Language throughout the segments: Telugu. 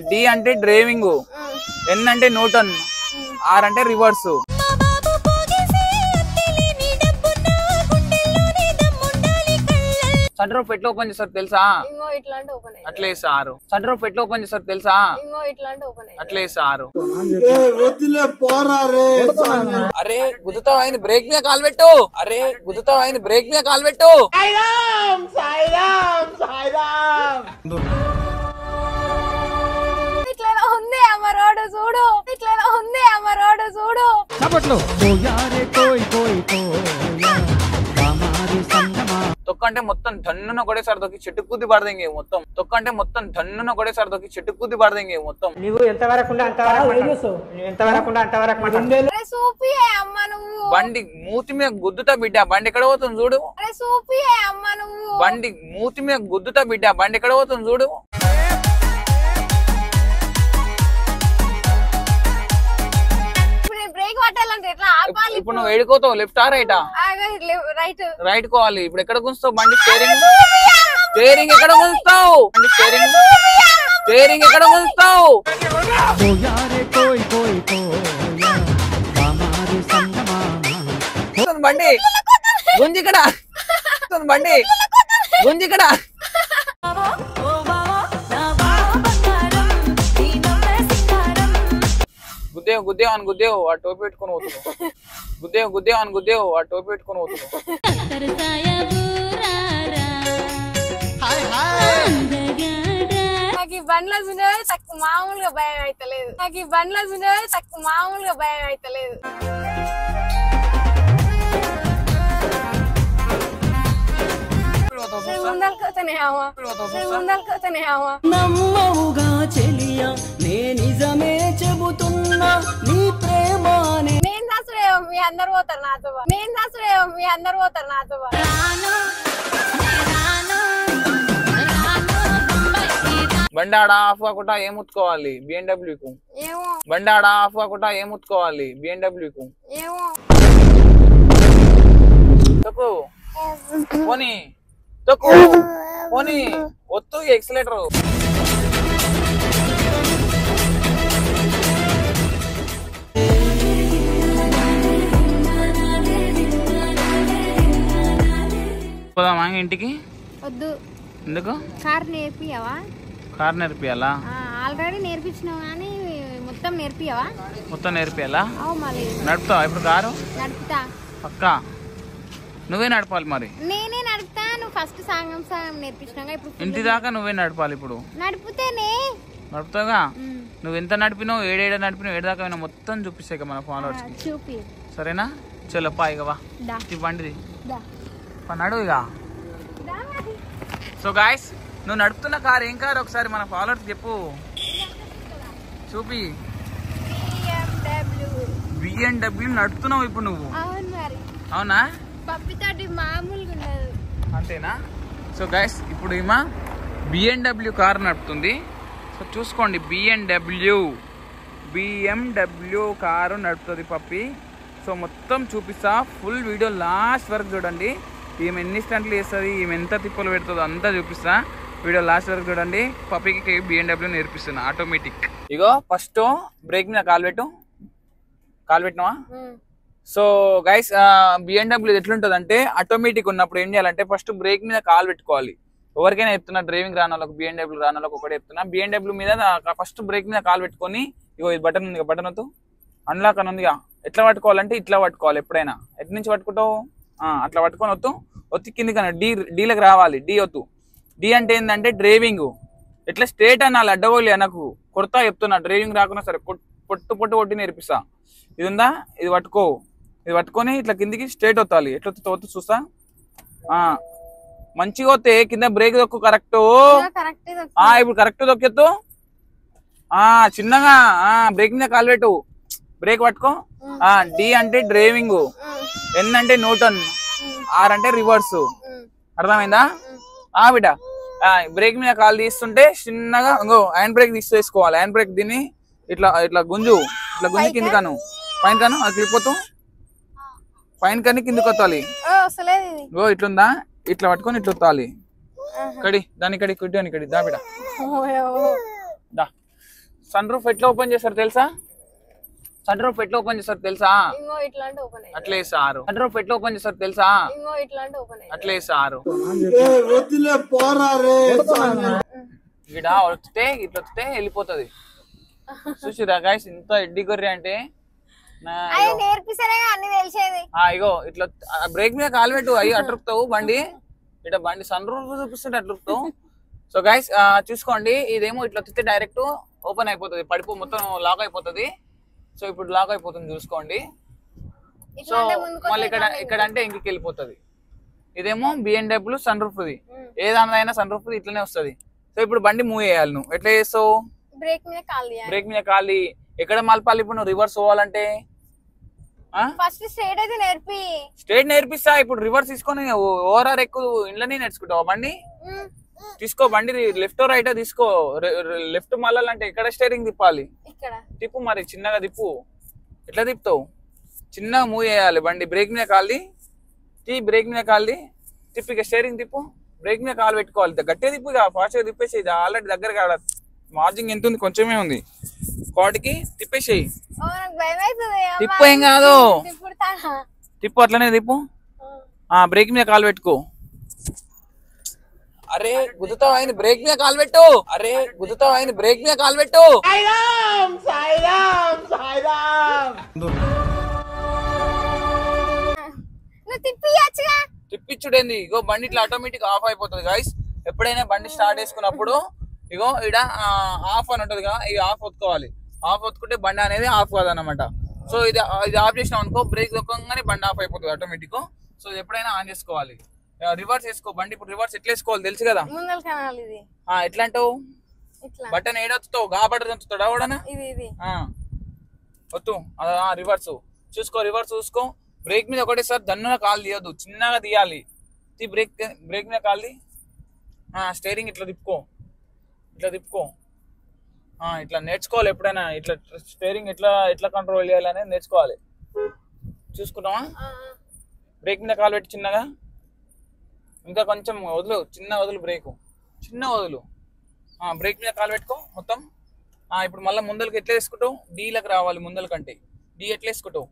డి అంటే డ్రైవింగ్, ఎన్ అంటే న్యూటన్, ఆర్ అంటే రివర్స్. సన్ రూఫ్ ఎట్లా ఓపెన్ చేస్తారు తెలుసా? అట్లే సారు. సన్ రూఫ్ ఎట్లా ఓపెన్ చేస్తారు తెలుసా? అట్లే సారు. అరే గుద్దుతావు ఆయన, బ్రేక్ మీద కాలు పెట్టు. అరే గుద్దుతావు ఆయన, బ్రేక్ మీద కాలు పెట్టు. ఉంది అమ్మ రోడ్డు చూడు, ఇట్లా ఉంది అమ్మ రోడ్డు చూడు. తొక్కంటే మొత్తం ధన్నున కొడేసారి తొక్కి చెట్టు కుద్ది పడదేంగే మొత్తం. తొక్కంటే మొత్తం ధన్నున కొడేసారి తొక్కి చెట్టు కుద్ది పడదేంగే మొత్తం. నువ్వు ఎంతవరకు బండి మూతి మీద గుద్దుతా బిడ్డ, బండి ఎక్కడ పోతుంది చూడు. బండి మూతి మీద గుద్దుతా బిడ్డ, బండి ఎక్కడ పోతుంది చూడు. ఇప్పుడు నువ్వు ఏడుకోతావు, లెఫ్టా రైటా? రైట్ కోవాలి. ఇప్పుడు ఎక్కడ గుంచుతావు బండి? స్టీరింగ్ ఎక్కడ గుంచుతావు? బండి స్టీరింగ్ ఎక్కడ గుంచుతావు? బండి గుంజిక్కడ, బండి గుంజిక్కడ. గుద్దేవు అని గుద్దేవు, ఆ టోపీ పెట్టుకుని పోతున్నావు. గుద్దేవు అని గుద్దేవు, ఆ టోపీ పెట్టుకుని పోతున్నావు. నాకు ఈ బండ్ల చూడవే తక్కువ మామూలుగా భయం అయితలేదు. నాకు ఈ బండ్ల చూడవే తక్కువ మామూలుగా భయం అయితలేదు. నమ్మవుగా చెలియా, నే నిజమే చెబుతున్నా, నీ ప్రేమ నేను దాసుడేమో మీ అందరు పోతారు నాతో, నేను దాసుడేమో మీ అందరు పోతారు నాతో. బండి ఆడ ఆఫ్ కాకుండా ఏం ముత్తుకోవాలి? BMW కు. బండి ఆడ ఆఫ్ కాకుండా ఏం ముత్తుకోవాలి? BMW కు. తొక్కు పోనీ, తొక్కు పోనీ, ఒత్తు ఎక్సలేటర్. పోదామా ఇంటికి? వద్దు. ఎందుకు? కార్ నేర్పియవా? కార్ నేర్పియాలా? ఆల్రెడీ నేర్పించినావు కానీ మొత్తం నేర్పియవా? మొత్తం నేర్పియాలా? మళ్ళీ నడుపుతావా ఇప్పుడు కారు? నడుపుతా పక్కా. నువ్వే నడపాలి మరి. నేనే నడుపుతా. నువ్వు ఫస్ట్ సాంగం నేర్పించినాగా, ఇప్పుడు ఇంటి దాకా నువ్వే నడపాలి. ఇప్పుడు నడుపుతేనే నడుపుతావుగా. నువ్వు ఎంత నడిపినావు, ఏడేడ నడిపినావు, ఏడు దాకా మొత్తం చూపిస్తాయి మన ఫాలోవర్స్. చూపి సరేనా? చలో పా ఇక వా, బండిది నడు ఇక. సో గాయస్, నువ్వు నడుపుతున్న కార్ ఏం కారు ఒకసారి మన ఫాలోవర్స్ చెప్పు, చూపి. BMW నడుపుతున్నావు ఇప్పుడు నువ్వు. అవునా? అంతేనా? సో గైస్, ఇప్పుడు ఈమె BMW కార్ నడుపుతుంది. సో చూసుకోండి, BMW కారు నడుపుతుంది పప్పి. సో మొత్తం చూపిస్తా, ఫుల్ వీడియో లాస్ట్ వరకు చూడండి. ఈమె ఎన్ని స్టంట్లు వేస్తుంది, ఈమె ఎంత తిప్పలు పెడుతుందో అంతా చూపిస్తా. వీడియో లాస్ట్ వరకు చూడండి. పప్పికి BMW నేర్పిస్తున్నా ఆటోమేటిక్. ఇగో ఫస్ట్ బ్రేక్ మీద కాలు పెట్టు. కాలు పెట్టినావా? సో గైస్, BMW ఎట్లుంటుంది అంటే, ఆటోమేటిక్ ఉన్నప్పుడు ఏం చేయాలంటే ఫస్ట్ బ్రేక్ మీద కాలు పెట్టుకోవాలి. ఎవరికైనా చెప్తున్నా, డ్రైవింగ్ రాని వాళ్ళకి, BMW రాని వాళ్ళకి ఒకటే చెప్తున్నా. BMW మీద ఫస్ట్ బ్రేక్ మీద కాలు పెట్టుకొని, ఇగో ఇది బటన్ ఉంది, బటన్ వద్దు, అన్లాక్ అని ఉందిగా. ఎట్లా పట్టుకోవాలంటే ఇట్లా పట్టుకోవాలి. ఎప్పుడైనా ఎటు నుంచి పట్టుకుంటావు, అట్లా పట్టుకొని ఒత్తి కింది కన్నా డీలకు రావాలి. డి ఒత్తు. డి అంటే ఏంటంటే డ్రైవింగ్. ఎట్లా స్ట్రేట్ అనాలి, అడ్డగోలి అనకు. కొడతా చెప్తున్నా, డ్రైవింగ్ రాకున్నా సరే పొట్టు కొట్టి నేర్పిస్తా. ఇది ఉందా, ఇది పట్టుకో. ఇది పట్టుకొని ఇట్లా కిందికి స్ట్రేట్ వత్తాలి. ఎట్లా ఒత్తు చూస్తా. మంచిగా వస్తే కింద బ్రేక్ దొక్కు. కరెక్ట్. ఇప్పుడు కరెక్ట్ దొక్కెత్తు. చిన్నగా బ్రేక్ మీద కాలు పెట్టు. బ్రేక్ పట్టుకో. డి అంటే డ్రైవింగ్, ఎన్ అంటే న్యూటన్, ఆర్ అంటే రివర్స్. అర్థమైందా బిడ్డ? బ్రేక్ మీద కాలు తీస్తుంటే చిన్నగా హ్యాండ్ బ్రేక్ తీసుకోవాలి. హ్యాండ్ బ్రేక్ దీన్ని ఇట్లా ఇట్లా గుంజు, ఇట్లా గుంజు కింది కాను, పైన కాను, అది క్లిప్ పైన కానీ కిందికి వత్తాలి. ఇట్లుందా? ఇట్లా పట్టుకొని ఇట్లా ఒత్తాలి కడి దాని కడి కుట్టి అని కడి దా బిడ్డ దా సన్ రూఫ్ ఎట్లా ఓపెన్ చేస్తారు తెలుసా సన్ రూఫ్ ఎట్లా ఓపెన్ చేస్తారు తెలుసా అట్లే సారు సన్ రూఫ్ ఎట్లా ఓపెన్ చేస్తారు తెలుసా అట్లే సారు ఇక్కడ వస్తే ఇట్లా వస్తే వెళ్ళిపోతుంది చూసిరా గైస్ ఇంత ఎడ్డి గొర్రె అంటే ఇగో ఇట్లా బ్రేక్ మీద కాలు పెట్టు అయ్యి అట్రుకుతావు బండి ఇట్లా బండి సన్ రూఫ్ చూపిస్తుంటే అట్రుకుతావు సో గైస్ చూసుకోండి ఇదేమో ఇట్లా వస్తే డైరెక్ట్ ఓపెన్ అయిపోతుంది పడిపో మొత్తం లాక్ అయిపోతుంది సో ఇప్పుడు లాక్ అయిపోతుంది చూసుకోండి సో మళ్ళీ ఇక్కడ అంటే ఇంటికి వెళ్ళిపోతుంది ఇదేమో BMW సన్ రూఫ్ ఇది ఏదైనా సన్ రూఫ్ ఇట్లనే వస్తుంది సో ఇప్పుడు బండి మూవ్ చేయాలి నువ్వు ఎట్లా చేస్తావు బ్రేక్ మీద కాలి ఎక్కడ మలపాలి ఇప్పుడు నువ్వు రివర్స్ పోవాలంటే స్ట్రేట్ నేర్పిస్తా ఇప్పుడు రివర్స్ తీసుకొని ఓవరాల్ ఎక్కువ ఇంట్లోనే నేర్చుకుంటావు బండి తీసుకో బండి లెఫ్ట్ రైట్ తీసుకో లెఫ్ట్ మళ్ళాలంటే ఎక్కడ స్టీరింగ్ తిప్పాలి తిప్పు మరి చిన్నగా తిప్పు ఎట్లా తిప్పుతావు చిన్నగా మూవ్ చేయాలి బండి బ్రేక్ మీద కాలి బ్రేక్ మీద కాలి తిప్పి స్టీరింగ్ తిప్పు బ్రేక్ మీద కాలు పెట్టుకోవాలి గట్టిగా తిప్పు ఫాస్ట్ గా తిప్పేసి ఆల్రెడీ దగ్గర మార్జింగ్ ఎంత ఉంది కొంచెమే ఉంది కోటికి తిప్పేసేయి తిప్పు ఏం కాదు తిప్పు అట్లనే తిప్పు బ్రేక్ మీద కాలు పెట్టుకో అరే గుద్దుతావు అయింది బ్రేక్ మీద కాలు పెట్టు అరే గుద్దుతావు అయింది బ్రేక్ మీద కాలు పెట్టు తిప్పిచ్చుడేంది ఇగో బండి ఇట్లా ఆటోమేటిక్ ఆఫ్ అయిపోతుంది గైస్ ఎప్పుడైనా బండి స్టార్ట్ చేసుకున్నప్పుడు ఇగో ఇక్కడ ఆఫ్ అని ఉంటది కదా ఇది ఆఫ్ ఒత్తుకోవాలి ఆఫ్ ఒత్తుకుంటే బండి అనేది ఆఫ్ కాదన్నమాట సో ఇది ఆఫ్ చేసినాం అనుకో బ్రేక్ దొక్కగానే బండి ఆఫ్ అయిపోతుంది ఆటోమేటిక్ సో ఎప్పుడైనా ఆన్ చేసుకోవాలి రివర్స్ వేసుకో బండి ఇప్పుడు రివర్స్ ఎట్లా వేసుకోవాలి తెలుసు కదా ఎట్లా అంటావు బటన్ ఏడొత్తుతావు గా బటన్ వత్తుతాడా కూడా వత్తు రివర్స్ చూసుకో రివర్స్ చూసుకో బ్రేక్ మీద ఒకటేసారి దన్నున కాలు తీయద్దు చిన్నగా తీయాలి బ్రేక్ మీద కాలు స్టీరింగ్ ఇట్లా తిప్పుకో ఇట్లా నేర్చుకోవాలి ఎప్పుడైనా ఇట్లా స్టీరింగ్ ఎట్లా కంట్రోల్ చేయాలి అనేది నేర్చుకోవాలి చూసుకుంటావా బ్రేక్ మీద కాలు పెట్టి చిన్నగా ఇంకా కొంచెం వదులు వదులు బ్రేక్ వదులు బ్రేక్ మీద కాలు పెట్టుకో మొత్తం ఇప్పుడు మళ్ళీ ముందలకి ఎట్లా వేసుకుంటావు డీలకు రావాలి ముందల కంటే డీ ఎట్లా వేసుకుంటావు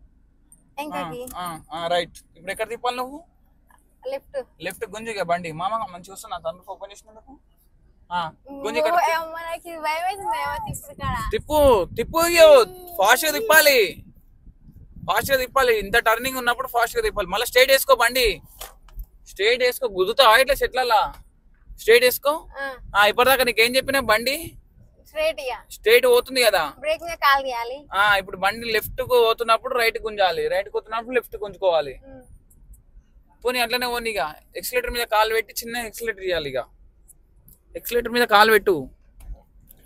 రైట్ ఇప్పుడు ఎక్కడ తిప్పాలి నువ్వు లెఫ్ట్ గుంజిగా బండి మామ మంచిగా వస్తున్నా తండ్రి ఓపెన్ చేసినందుకు గుంజి తిప్పు ఫాస్ట్ గా తిప్పాలి ఇంత టర్నింగ్ ఉన్నప్పుడు ఫాస్ట్ గా తిప్పాలి మళ్ళీ స్ట్రైట్ వేసుకో బండి స్ట్రైట్ వేసుకో గుద్దుతావా ఇట్లా చెట్లలా స్ట్రైట్ వేసుకో ఇప్పటిదాకా నీకేం చెప్పినా బండి స్ట్రైట్ పోతుంది కదా ఇప్పుడు బండి లెఫ్ట్ కు పోతున్నప్పుడు రైట్ గుంజాలి రైట్ కు పోతున్నప్పుడు లెఫ్ట్ గుంజుకోవాలి పోనీ అట్లనే పోనీ ఇక ఎక్సిలేటర్ మీద కాలు పెట్టి చిన్న ఎక్సిలేటర్ ఇవ్వాలి ఇక ఎక్సిలేటర్ మీద కాలు పెట్టు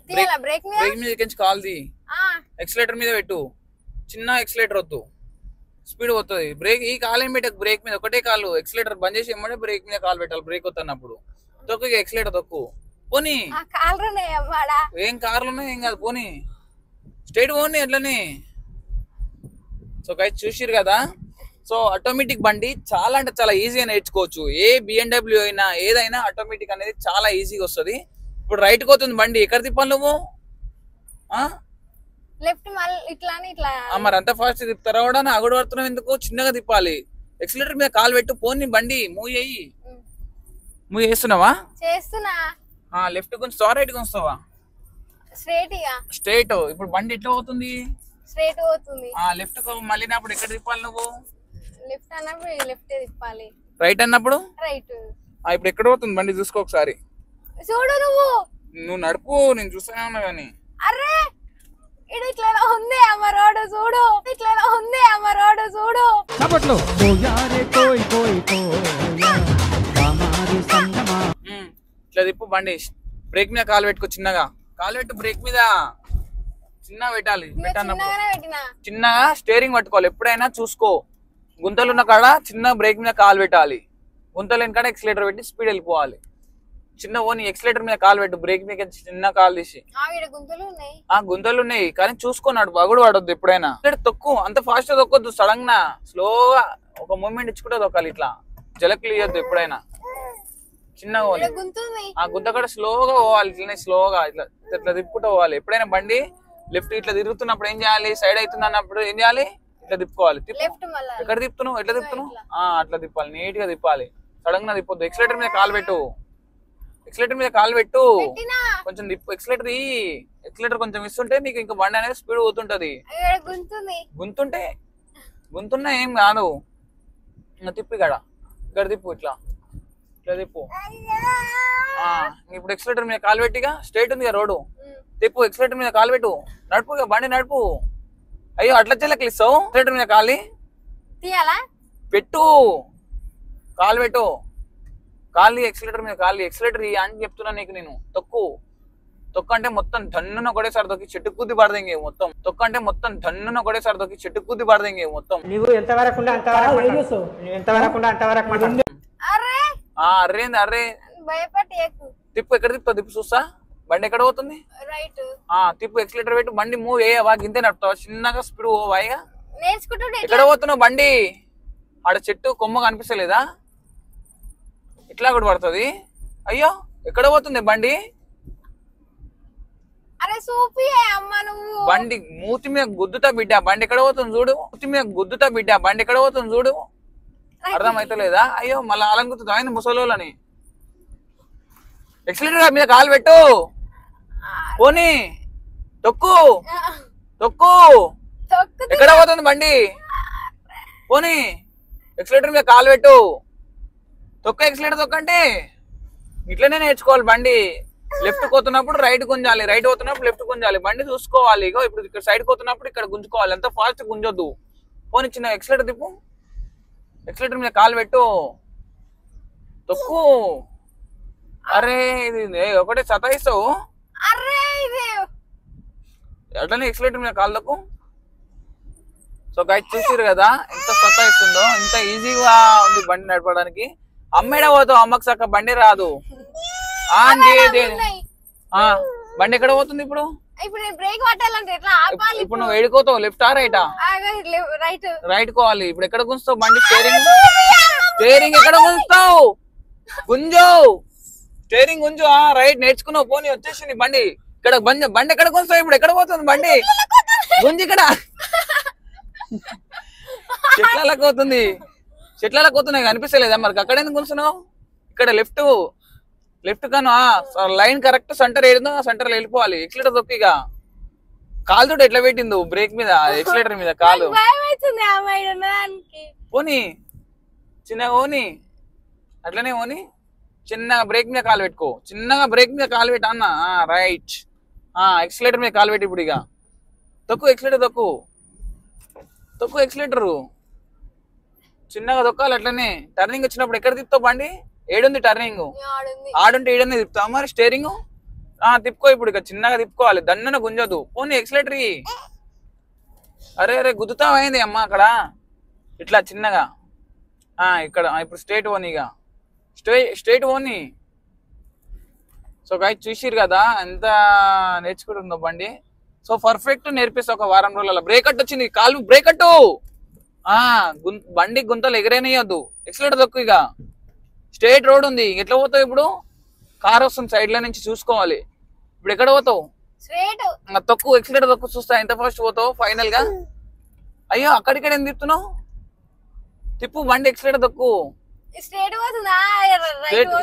బ్రేక్ మీద కాలుది ఎక్సిలేటర్ మీద పెట్టు చిన్న ఎక్సిలేటర్ వద్దు స్పీడ్ పోతుంది బ్రేక్ ఈ కాలు ఏం పెట్టకు బ్రేక్ మీద ఒకటే కాలు ఎక్సిలేటర్ బంద్ చేసి ఏమంటే బ్రేక్ మీద కాలు పెట్టాలి బ్రేక్ వస్తున్నప్పుడు తొక్కు ఎక్సిలేటర్ తొక్కు పోనీ ఏం కార్లు ఉన్నాయి ఏం కాదు పోనీ స్ట్రైట్ పోనీ ఎట్లని సో గైస్ చూసిరు కదా సో ఆటోమేటిక్ బండి చాలా అంటే చాలా ఈజీగా నేర్చుకోవచ్చు ఏ BMW అయినా ఏదైనా ఆటోమేటిక్ అనేది చాలా ఈజీగా వస్తుంది ఇప్పుడు రైట్ పోతుంది బండి ఎక్కడ తిప్పాలి నువ్వు మరి అంత ఫాస్ట్ తిప్పుతారా కూడా అగుడు పడుతున్నావు ఎందుకు చిన్నగా తిప్పాలి ఎక్సిలేటర్ మీద కాలు పెట్టు పోనీ బండి మూవ్ చేయి మూవ్ చేస్తున్నావా లెఫ్ట్ గుంచుతావా రైట్ గుంచుతావా స్ట్రైట్ ఇప్పుడు బండి ఎట్లా పోతుంది లెఫ్ట్ మళ్ళీనప్పుడు ఎక్కడ తిప్పాలి నువ్వు రైట్ అన్నప్పుడు ఇప్పుడు ఎక్కడ పోతుంది బండి చూసుకో ఒకసారి చూడు నువ్వు నడుపు నేను చూస్తూనే ఉన్నా కానీ ఇట్లా తిప్పు బండి బ్రేక్ మీద కాలు పెట్టుకో చిన్నగా కాలు పెట్టు బ్రేక్ మీద చిన్నగా పెట్టాలి చిన్నగా స్టీరింగ్ పట్టుకోవాలి ఎప్పుడైనా చూసుకో గుంతలు ఉన్న కాడ చిన్న బ్రేక్ మీద కాలు పెట్టాలి గుంతలు వెనకాడ ఎక్సిలేటర్ పెట్టి స్పీడ్ వెళ్ళిపోవాలి చిన్న ఓని ఎక్సిలేటర్ మీద కాలు పెట్టు బ్రేక్ మీద చిన్న కాలు తీసి గుంతలు ఉన్నాయి కానీ చూసుకున్నాడు పగుడు పడొద్దు ఎప్పుడైనా తొక్కు అంత ఫాస్ట్ గా తొక్కొద్దు సడన్ గా స్లోగా ఒక మూమెంట్ ఇచ్చుకుంటే తొక్కాలి ఇట్లా జలక్లు ఇవ్వద్దు ఎప్పుడైనా చిన్నగా పోవాలి. గుంతుంది ఆ గుంత కూడా స్లోగా పోవాలి, ఇట్లనే స్లోగా ఇట్లా ఇట్లా తిప్పుకుంటూ పోవాలి. ఎప్పుడైనా బండి లెఫ్ట్ ఇట్లా తిరుగుతున్నప్పుడు ఏం చేయాలి, సైడ్ అవుతుంది అన్నప్పుడు ఏం చేయాలి, ఇట్లా తిప్పుకోవాలి. లెఫ్ట్ మళ్ళీ ఎక్కడ తిప్పుతున్నావు, ఎట్లా తిప్పుతున్నావు, అట్లా తిప్పాలి, నీట్ గా తిప్పాలి, సడన్ గా తిప్పొద్దు. ఎక్సిలేటర్ మీద కాలు పెట్టు, ఎక్సిలేటర్ మీద కాలు పెట్టు, కొంచెం తిప్పు. ఎక్సిలేటర్ కొంచెం ఇస్తుంటే నీకు ఇంకా బండి అనేది స్పీడ్ పోతుంటది. గుంతున్నా ఏం కాదు, ఇంకా తిప్పు, ఇక్కడ తిప్పు, ఇట్లా తిప్పు. ఇప్పుడు ఎక్సిలేటర్ మీద కాలు పెట్టిగా, స్ట్రైట్ ఉంది రోడ్డు, తిప్పు. ఎక్సిలేటర్ మీద కాలు పెట్టు, నడుపు బండి నడుపు. అయ్యో అట్లా చెల్లెక్కిస్తావు, ఎక్సిలేటర్ మీద కాలి పెట్టు, కాలు పెట్టు, కాలి ఎక్సిలేటర్ మీద కాలి. ఎక్సిలేటర్ అని చెప్తున్నా నీకు నేను. తొక్కు అంటే మొత్తం ధన్నున ఒకటేసారి తొక్కి చెట్టు కుద్ది పడదేంగే మొత్తం. తొక్కు అంటే మొత్తం ధన్నున ఒకటేసారి తొక్కి చెట్టు కుద్ది పడదేంగే మొత్తం. నువ్వు ఎంతవరకు అర్రే తిప్పు, ఎక్కడ తిప్పుతావు తిప్పు చూస్తా. బండి ఎక్కడ పోతుంది, తిప్పు, ఎక్సిలేటర్ పెట్టు, బండి మూవ్ అయ్యావా, గింతే నడుపుతావా, చిన్నగా స్పీడ్ పోవాయిగా. ఎక్కడ పోతున్నావు బండి, ఆడ చెట్టు కొమ్మ కనిపిస్తలేదా, ఇట్లా కూడా పడుతుంది. అయ్యో ఎక్కడ పోతుంది బండి, బండి మూతి మీద గుద్దుతా బిడ్డ, బండి ఎక్కడ పోతుంది చూడు, మూతి మీద గుద్దుతా బిడ్డ, బండి ఎక్కడ పోతుంది చూడు. అర్థమైతలేదా, అయ్యో మళ్ళీ అలంగుతుంది ఆయన ముసలోళ్ళని. ఎక్సిలేటర్ మీద కాలు పెట్టు, పోనీ, తొక్కు, ఎక్కడ పోతుంది బండి, పోనీ, ఎక్సిలేటర్ మీద కాలు పెట్టు, తొక్క, ఎక్సిలేటర్ తొక్కంటే ఇట్లనే నేర్చుకోవాలి. బండి లెఫ్ట్ పోతున్నప్పుడు రైట్ గుంజాలి, రైట్ పోతున్నప్పుడు లెఫ్ట్ గుంజాలి, బండి చూసుకోవాలి. ఇగో ఇప్పుడు ఇక్కడ సైడ్ పోతున్నప్పుడు ఇక్కడ గుంజుకోవాలి, ఎంత ఫాస్ట్ గుంజొద్దు. పోనీ చిన్న ఎక్సిలేటర్ తిప్పు, ఎక్సిలేటర్ మీద కాలు పెట్టు, తొక్కు. అరే ఇది ఒకటే సతాయిస్తావు, అట్లనే ఎక్సిలేటర్ మీద కాలు తొక్కు. సో గైస్ చూసిరు కదా ఎంత సతాయిస్తుందో, ఎంత ఈజీగా ఉంది బండి నడపడానికి. అమ్మేడ పోతావు, అమ్మకి సక్క బండి రాదు. బండి ఎక్కడ పోతుంది ఇప్పుడు, ఇప్పుడు నువ్వు ఏడుకోతావు, లెఫ్టా రైటా, రైట్ కోవాలి. ఇప్పుడు ఎక్కడ గుంజుతావు బండి, స్టేరింగ్ ఎక్కడ గుంజుతావు, గుంజు, స్టేరింగ్ గుంజు. రైట్ నేర్చుకున్నావు, పోనీ వచ్చేసింది బండి. ఇక్కడ బండి ఎక్కడ గుంజుతావు, ఇప్పుడు ఎక్కడ పోతుంది బండి, గుంజు. ఇక్కడ చెట్లకు పోతుంది, చెట్లకు పోతున్నాయి కనిపిస్తలేదా మరి, అక్కడ ఎందుకు గుంజుతున్నావు. ఇక్కడ లెఫ్ట్ కాను లైన్ కరెక్ట్ సెంటర్ ఏడిందో ఆ సెంటర్ లో వెళ్ళిపోవాలి. ఎక్సిలేటర్ తొక్కిగా కాలుతో ఎట్లా పెట్టింది బ్రేక్ మీద, ఎక్సిలేటర్ మీద కాలు. పోనీ చిన్నగా పోనీ, అట్లనే పోనీ, చిన్నగా బ్రేక్ మీద కాలు పెట్టుకో, చిన్నగా బ్రేక్ మీద కాలు పెట్టు అన్న. రైట్, ఎక్సిలేటర్ మీద కాలు పెట్టి ఇప్పుడు ఇక తొక్కు, ఎక్సిలేటర్ తొక్కు, ఎక్సిలేటరు చిన్నగా తొక్కాలి. అట్లనే టర్నింగ్ వచ్చినప్పుడు ఎక్కడ తిప్పుతావు బండి, ఏడుంది టర్నింగ్, ఆడుంటే ఏడుంది తిప్పుతావు. మరి స్టేరింగ్ తిప్పుకో, ఇప్పుడు ఇక చిన్నగా తిప్పుకోవాలి, దన్నున గుంజదు. పోనీ ఎక్సిలేటర్. అరే గుద్దుతావు అయింది అమ్మ అక్కడ, ఇట్లా చిన్నగా ఇక్కడ. ఇప్పుడు స్ట్రైట్ పోనీ, ఇక స్ట్రైట్ పోనీ. సో గైస్ చూసిరు కదా ఎంత నేర్చుకుంటుందో బండి. సో పర్ఫెక్ట్ నేర్పిస్తా ఒక వారం రోజుల. బ్రేక్ కట్ వచ్చింది, కాలు బ్రేక్ కట్టు, బండి గుంతలు ఎగరేనియద్దు. ఎక్సిలేటర్ తొక్కు, ఇక స్ట్రైట్ రోడ్ ఉంది. ఎట్లా పోతావు ఇప్పుడు, కార్ వస్తుంది సైడ్ లో నుంచి చూసుకోవాలి. ఇప్పుడు ఎక్కడ పోతావు, తొక్కు, ఎక్సిలేటర్ తొక్కు, చూస్తా ఎంత ఫాస్ట్ పోతావు ఫైనల్ గా. అయ్యో అక్కడిక్కడ ఏం తిప్పుతున్నావు, తిప్పు బండి, ఎక్సిలేటర్ తొక్కు,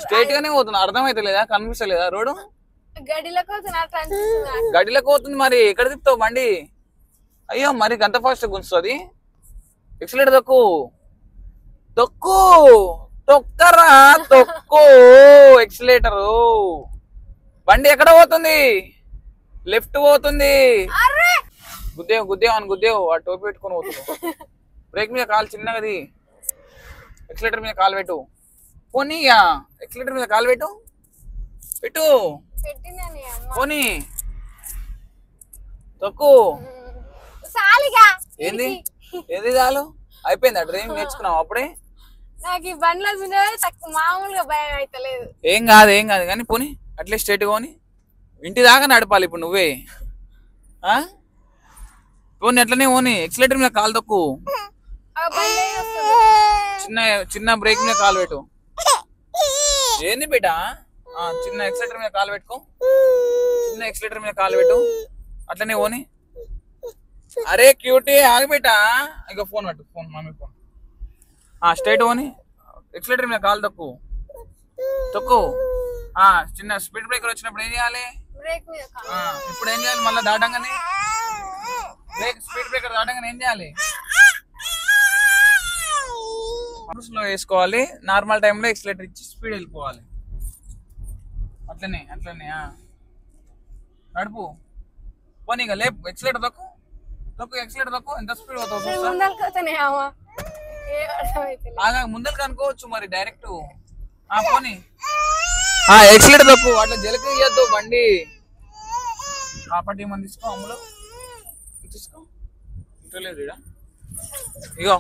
స్ట్రైట్ గానే పోతున్నా. అర్థమైతలేదా, కనిపిస్తలేదా రోడ్డు, గడిలోకి పోతుంది. మరి ఎక్కడ తిప్పుతావు బండి, అయ్యో మరి అంత ఫాస్ట్ గుంజుతుంది. ఎక్సిలేటర్ తొక్కు, తొక్కరా, తొక్కు ఎక్సిలేటరు. బండి ఎక్కడ పోతుంది, లెఫ్ట్ పోతుంది. గుద్దేవు ఆ టోపీ పెట్టుకుని పోతున్నావు. బ్రేక్ మీద కాలు చిన్నగది, ఎక్సిలేటర్ మీద కాలు పెట్టు. పోనీ ఎక్సిలేటర్ మీద కాలు పెట్టు, పోనీ తొక్కు. ఏంది చాలు అయిపోయింది, డ్రైవింగ్ నేర్చుకున్నావు అప్పుడే. నాకు ఈ బండ్ల మామూలుగా భయం అయితే లేదు. ఏం కాదు కానీ పోనీ అట్లే స్ట్రైట్ పోని, ఇంటి దాకా నడపాలి ఇప్పుడు నువ్వే. పోనీ అట్లనే పోనీ, ఎక్సిలేటర్ మీద కాలు తొక్కు, చిన్న బ్రేక్ మీద కాలు పెట్టు. ఏంది బేటా చిన్న ఎక్సలేటర్ మీద కాలు పెట్టుకో చిన్న ఎక్సలేటర్ మీద కాలు పెట్టు అట్లనే ఓని అరే క్యూటీ ఆగి బేటా ఇక ఫోన్ పట్టు ఫోన్ మమ్మీ ఫోన్ స్ట్రైట్ ఓని ఎక్సలేటర్ మీద కాలు తొక్కు చిన్న స్పీడ్ బ్రేకర్ వచ్చినప్పుడు ఏం చేయాలి బ్రేక్ మీద ఇప్పుడు ఏం చేయాలి మళ్ళీ దాటంగానే స్పీడ్ బ్రేకర్ దాటంగానే ఏం చేయాలి స్లో వేసుకోవాలి నార్మల్ టైంలో ఎక్సలేటర్ ఇచ్చి స్పీడ్ వెళ్ళిపోవాలి అట్లనే నడుపు పోనీ ఇక లేపు ఎక్సలేటర్ తొక్కు ఎక్సలేటర్ తొక్కు ఎంత స్పీడ్ అవుతావు ముందరికి అనుకోవచ్చు మరి డైరెక్ట్ పోనీ ఎక్సలేటర్ తొక్కు అట్లా జలకి ఇయ్యద్దు బండి కాపట్టి మనం తీసుకో అమ్ములో తీసుకో ఇంటలేదు ఇగో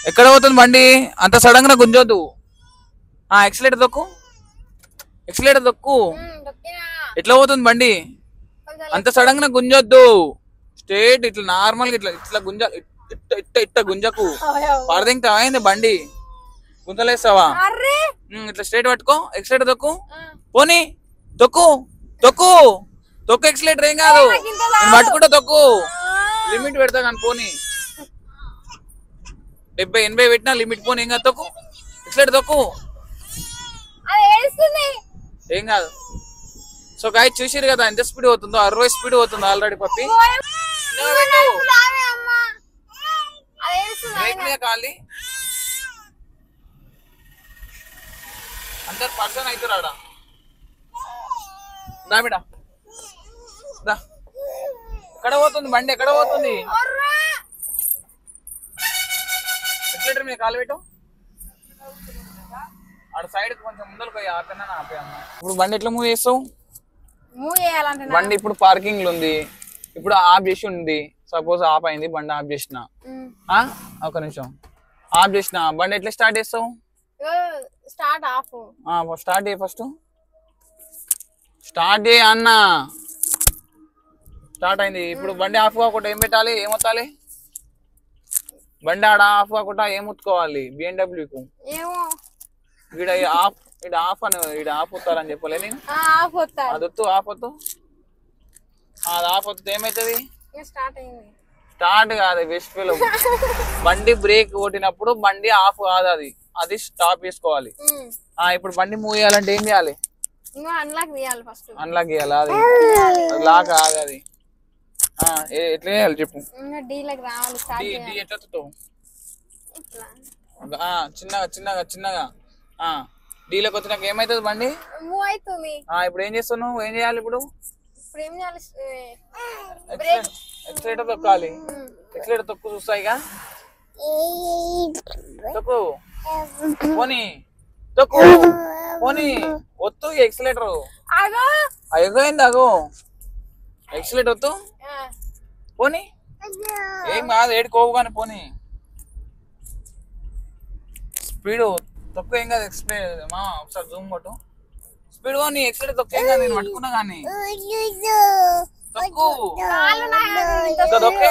ఎక్కడ పోతుంది బండి అంత సడన్ గా గుంజొద్దు ఎక్సలేటర్ తొక్కు ఎట్లా పోతుంది బండి అంత సడన్ గా గుంజొద్దు స్ట్రేట్ ఇట్లా నార్మల్ గా ఇట్లా గుంజాలి ఇట్ట గుంజకు పరదింకా అయింది బండి గుంజలేస్తావా ఇట్లా స్ట్రేట్ పట్టుకో ఎక్సలేటర్ తొక్కు పోనీ తొక్కు ఎక్సలేటర్ ఏం కాదు నేను పట్టుకుంటా తొక్కు లిమిట్ పెడతా కానీ పోనీ 70-80 పెట్టినా లిమిట్ పోనీ ఏం కాదు తొక్కు ఎక్సలేటర్ తొక్కు ఏం కాదు సో గాయ చూసిరు కదా ఎంత స్పీడ్ అవుతుందో 60 స్పీడ్ అవుతుంది ఆల్రెడీ పప్పి బ్రేక్ మీద కాలి అందరు పర్సన్ అవుతారా బిడ్డ ఎక్కడ పోతుంది బండి ఎక్కడ పోతుంది ఎక్సలేటర్ మీద కాలు పెట్టు ఆడ సైడ్ కొంచెం ముందరకు పోయి ఆపేనా ఆపేయమ్మా ఇప్పుడు బండి ఎట్లా మూవ్ చేస్తావు బండి ఇప్పుడు పార్కింగ్ లో ఉంది ఇప్పుడు ఆఫ్ చేసి ఉంది సపోజ్ ఆఫ్ అయింది బండి ఆఫ్ చేసిన ఒక నిమిషం ఆఫ్ చేసిన బండి ఎట్లా స్టార్ట్ చేస్తావు స్టార్ట్ చేయ ఫస్ట్ స్టార్ట్ చేయ అన్న స్టార్ట్ అయింది ఇప్పుడు బండి ఆఫ్ కాకుండా ఏం పెట్టాలి ఏమొత్తాలి బండి ఆడ ఆఫ్ కాకుండా ఏం ముత్తుకోవాలి బిఎండబ్ల్యూకు ఈడ ఆఫ్ అని ఈడ ఆఫ్ వస్తారని చెప్పలే నేను అది వద్దు ఆఫ్ వద్దు అది ఆఫ్ వద్దు ఏమైతుంది స్టార్ట్ కాదు బెస్ట్ ఫీల్ బండి బ్రేక్ కొట్టినప్పుడు బండి ఆఫ్ కాదు అది స్టాప్ చేసుకోవాలి ఇప్పుడు బండి మూవ్ చేయాలంటే ఏం చేయాలి అన్లాక్ చేయాలి అది లాక్ కాదు అది ఎట్లా చేయాలి చెప్పు ఎట్లా చిన్నగా డీలోకి వచ్చినాక ఏమైతుంది బండి ఇప్పుడు ఏం చేస్తావు నువ్వు ఏం చేయాలి ఇప్పుడు ఎక్సలేటర్ తొక్కాలి ఎక్సలేటర్ తొక్కు చూస్తాయిగా తొక్కు పోనీ వత్తు ఎక్సలేటర్ అయ్యింది అగో ఎక్సలేటర్ వత్తు పోనీ ఏం కాదు ఏడుకోవు కానీ పోనీ స్పీడ్ తక్కువ ఏం కాదు ఒకసారి జూమ్ కొట్టు స్పీడ్ నీ ఎక్సలేటర్ తక్కువ ఏం కాదు నేను పట్టుకున్నా కానీ తక్కువ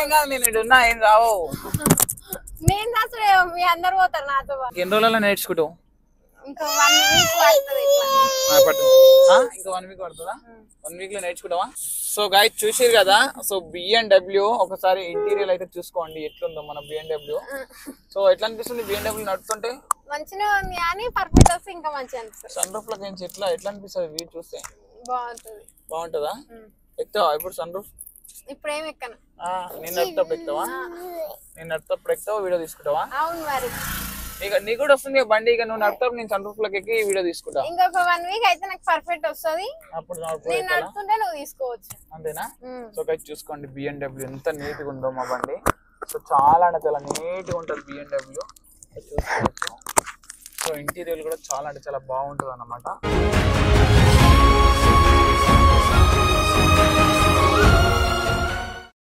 ఏం కాదు నేను ఇటు ఉన్నా ఏం రావు ఎన్ని రోజులలో నేర్చుకుంటావు ఇంకా 1 వీక్ పడుతుందా 1 వీక్ లో నేర్చుకుంటావా సో గైస్ చూసారు కదా సో బిఎండబ్ల్యూ ఒకసారి ఇంటీరియర్ అయితే చూసుకోండి ఎట్లుందో మన బిఎండబ్ల్యూ సో ఎట్లా అనిపిస్తుంది బిఎండబ్ల్యూ నడుపుతుంటే మంచిగా ఉంది కానీ పర్ఫెక్ట్ వస్తే ఇంకా మంచిగా అనిపిస్తుంది సన్ రూఫ్ లోకి ఎట్లా అనిపిస్తుంది వ్యూ చూస్తే బాగుంటుందా ఎక్కుతావా ఇప్పుడు సన్ రూఫ్ ఇప్పుడు ఏమి ఎక్కను నేను నడుపుతప్పుడు ఎక్కుతావా వీడియో తీసుకుంటావా అవును మరి నీకు కూడా వస్తుంది బండి ఇక నువ్వు నడుపుతావు నేను సన్ రూఫ్ లోకి ఎక్కి వీడియో తీసుకుంటా ఇంకొక 1 వీక్ అయితే నాకు పర్ఫెక్ట్ వస్తుంది అప్పుడు నేను నడుపుతుంటే నువ్వు తీసుకోవచ్చు అంతేనా సో గైస్ చూసుకోండి బిఎండబ్ల్యూ ఎంత నీట్ గా ఉందో మా బండి సో చాలా అంటే చాలా నీట్ గా ఉంటుంది బిఎండబ్ల్యూ చూసుకోవచ్చు సో ఇంటీరియర్ కూడా చాలా అంటే చాలా బాగుంటుంది అన్నమాట